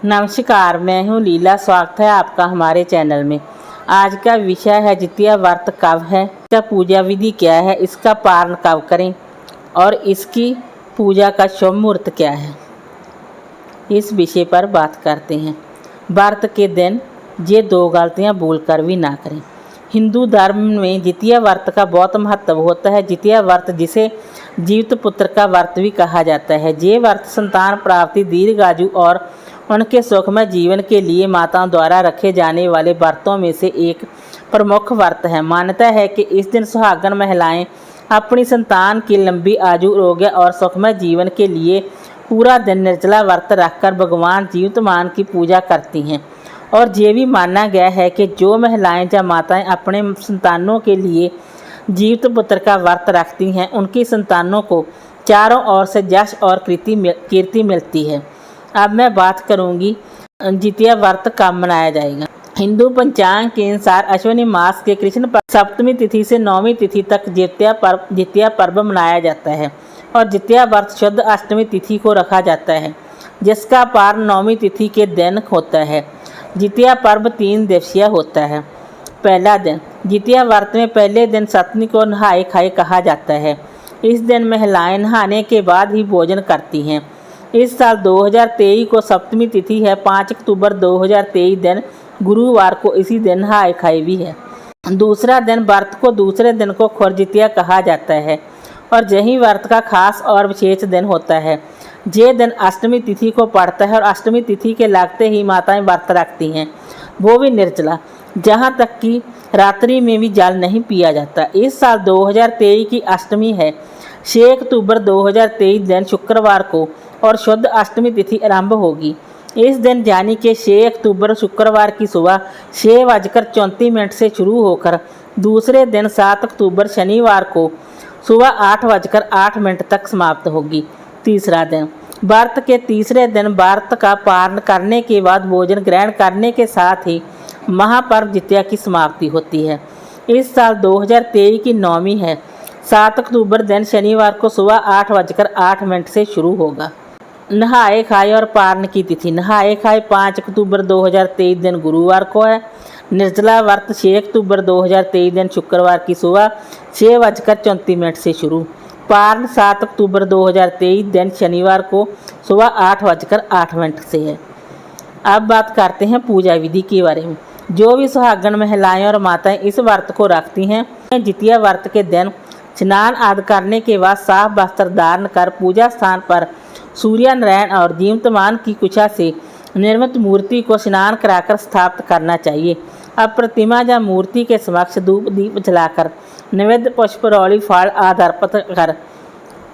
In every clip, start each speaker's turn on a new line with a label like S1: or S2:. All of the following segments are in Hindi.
S1: नमस्कार, मैं हूँ लीला। स्वागत है आपका हमारे चैनल में। आज का विषय है जितिया व्रत कब है, इसका पूजा विधि क्या है, इसका पारण कब करें और इसकी पूजा का शुभ मुहूर्त क्या है। इस विषय पर बात करते हैं। व्रत के दिन ये 2 गलतियाँ भूलकर भी ना करें। हिंदू धर्म में जितिया व्रत का बहुत महत्व होता है। जितिया व्रत, जिसे जीवित पुत्र का व्रत भी कहा जाता है, ये व्रत संतान प्राप्ति, दीर्घायु और उनके सुखमय जीवन के लिए माताओं द्वारा रखे जाने वाले व्रतों में से एक प्रमुख व्रत है। मान्यता है कि इस दिन सुहागन महिलाएं अपनी संतान की लंबी आयु, आरोग्य और सुखमय जीवन के लिए पूरा दिन निर्जला व्रत रखकर भगवान जीवितमान की पूजा करती हैं। और ये भी माना गया है कि जो महिलाएं या माताएं अपने संतानों के लिए जीवित पुत्र का व्रत रखती हैं, उनकी संतानों को चारों ओर से यश और कीर्ति मिलती है। अब मैं बात करूंगी जितिया व्रत कब मनाया जाएगा। हिंदू पंचांग के अनुसार अश्विनी मास के कृष्ण पक्ष सप्तमी तिथि से 9वीं तिथि तक जितिया पर्व मनाया जाता है और जितिया व्रत शुद्ध अष्टमी तिथि को रखा जाता है, जिसका पारण 9वीं तिथि के दिन होता है। जितिया पर्व 3 दिवसीय होता है। पहला दिन, जितिया व्रत में पहले दिन सप्तमी को नहाए खाए कहा जाता है। इस दिन महिलाएं नहाने के बाद ही भोजन करती हैं। इस साल 2023 को सप्तमी तिथि है। 5 अक्टूबर 2023 दिन गुरुवार को इसी दिन नहाए खाए भी है। दूसरा दिन, व्रत को दूसरे दिन को खुरजितिया कहा जाता है और यही व्रत का खास और विशेष दिन होता है। ये दिन अष्टमी तिथि को पड़ता है और अष्टमी तिथि के लगते ही माताएं व्रत रखती हैं, वो भी निर्जला, जहाँ तक कि रात्रि में भी जल नहीं पिया जाता। इस साल 2023 की अष्टमी है। 6 अक्टूबर 2023 दिन शुक्रवार को और शुद्ध अष्टमी तिथि आरंभ होगी। इस दिन यानी कि 6 अक्टूबर शुक्रवार की सुबह 6:34 से शुरू होकर दूसरे दिन 7 अक्टूबर शनिवार को सुबह 8:08 तक समाप्त होगी। तीसरा दिन, व्रत के तीसरे दिन व्रत का पारण करने के बाद भोजन ग्रहण करने के साथ ही महापर्व जितिया की समाप्ति होती है। इस साल 2023 की 9वीं है। 7 अक्टूबर दिन शनिवार को सुबह 8:08 से शुरू होगा। नहाए खाए और पारण की तिथि। नहाए खाए 5 अक्टूबर 2023 दिन गुरुवार को है। निर्जला व्रत 6 अक्टूबर 2023 दिन शुक्रवार की सुबह 6:34 से शुरू। पारण 7 अक्टूबर 2023 दिन शनिवार को सुबह 8:08 से है। अब बात करते हैं पूजा विधि के बारे में। जो भी सुहागन महिलाएं और माताएं इस व्रत को रखती हैं, जितिया व्रत के दिन स्नान आदि करने के बाद साफ वस्त्र धारण कर पूजा स्थान पर सूर्यनारायण और जीवतमान की कुशा से निर्मित मूर्ति को स्नान कराकर स्थापित करना चाहिए। अब प्रतिमा या मूर्ति के समक्ष धूप दीप जलाकर नैवेद्य पुष्परौली फल आदि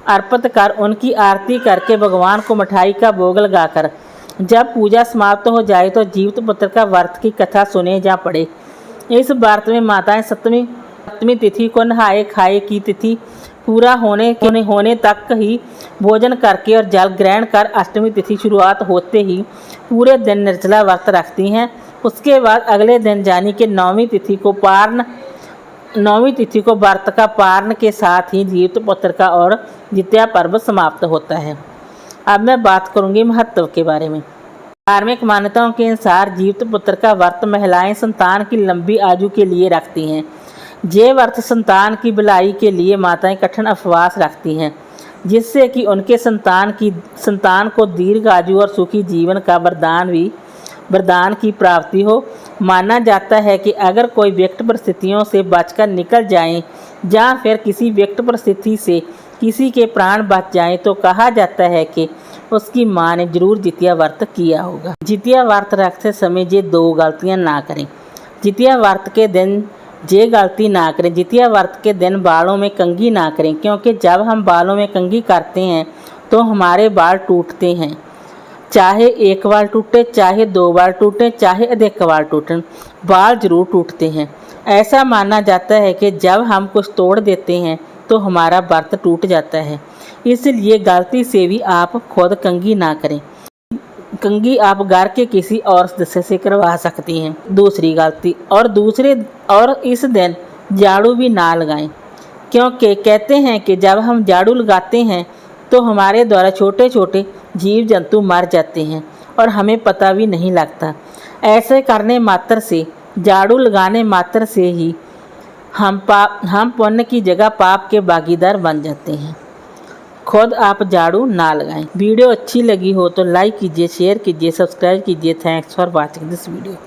S1: अर्पित कर उनकी आरती करके भगवान को मिठाई का भोग लगाकर जब पूजा समाप्त हो जाए तो जीवित पुत्र का व्रत की कथा सुने जा पड़े। इस व्रत में माताएं सप्तमी तिथि को नहाए खाए की तिथि पूरा होने तक ही भोजन करके और जल ग्रहण कर अष्टमी तिथि शुरुआत होते ही पूरे दिन निर्जला व्रत रखती हैं। उसके बाद अगले दिन यानी कि 9वीं तिथि को व्रत का पारण के साथ ही जीवित पुत्र का और जितिया पर्व समाप्त होता है। अब मैं बात करूंगी महत्व के बारे में। धार्मिक मान्यताओं के अनुसार जीवित पुत्र का व्रत महिलाएं संतान की लंबी आयु के लिए रखती हैं। ये व्रत संतान की भलाई के लिए माताएं कठिन उपवास रखती हैं, जिससे कि उनके संतान को दीर्घ आयु और सुखी जीवन का वरदान की प्राप्ति हो। माना जाता है कि अगर कोई व्यक्ति परिस्थितियों से बचकर निकल जाए या फिर किसी व्यक्ति परिस्थिति से किसी के प्राण बच जाएं, तो कहा जाता है कि उसकी माँ ने जरूर जितिया व्रत किया होगा। जितिया व्रत रखते समय ये 2 गलतियाँ ना करें। जितिया व्रत के दिन ये गलती ना करें। जितिया व्रत के दिन बालों में कंघी ना करें, क्योंकि जब हम बालों में कंघी करते हैं तो हमारे बाल टूटते हैं। चाहे 1 बाल टूटे, चाहे 2 बाल टूटे, चाहे अधिक बाल टूटें, बाल जरूर टूटते हैं। ऐसा माना जाता है कि जब हम कुछ तोड़ देते हैं तो हमारा व्रत टूट जाता है। इसलिए गलती से भी आप खुद कंघी ना करें। कंघी आप घर के किसी और सदस्य से करवा सकती हैं। दूसरी गलती, और इस दिन झाड़ू भी ना लगाएं, क्योंकि कहते हैं कि जब हम झाड़ू लगाते हैं तो हमारे द्वारा छोटे छोटे जीव जंतु मर जाते हैं और हमें पता भी नहीं लगता। ऐसे करने मात्र से, झाड़ू लगाने मात्र से ही हम पुण्य की जगह पाप के भागीदार बन जाते हैं। खुद आप झाड़ू ना लगाएं। वीडियो अच्छी लगी हो तो लाइक कीजिए, शेयर कीजिए, सब्सक्राइब कीजिए। Thanks for watching this video.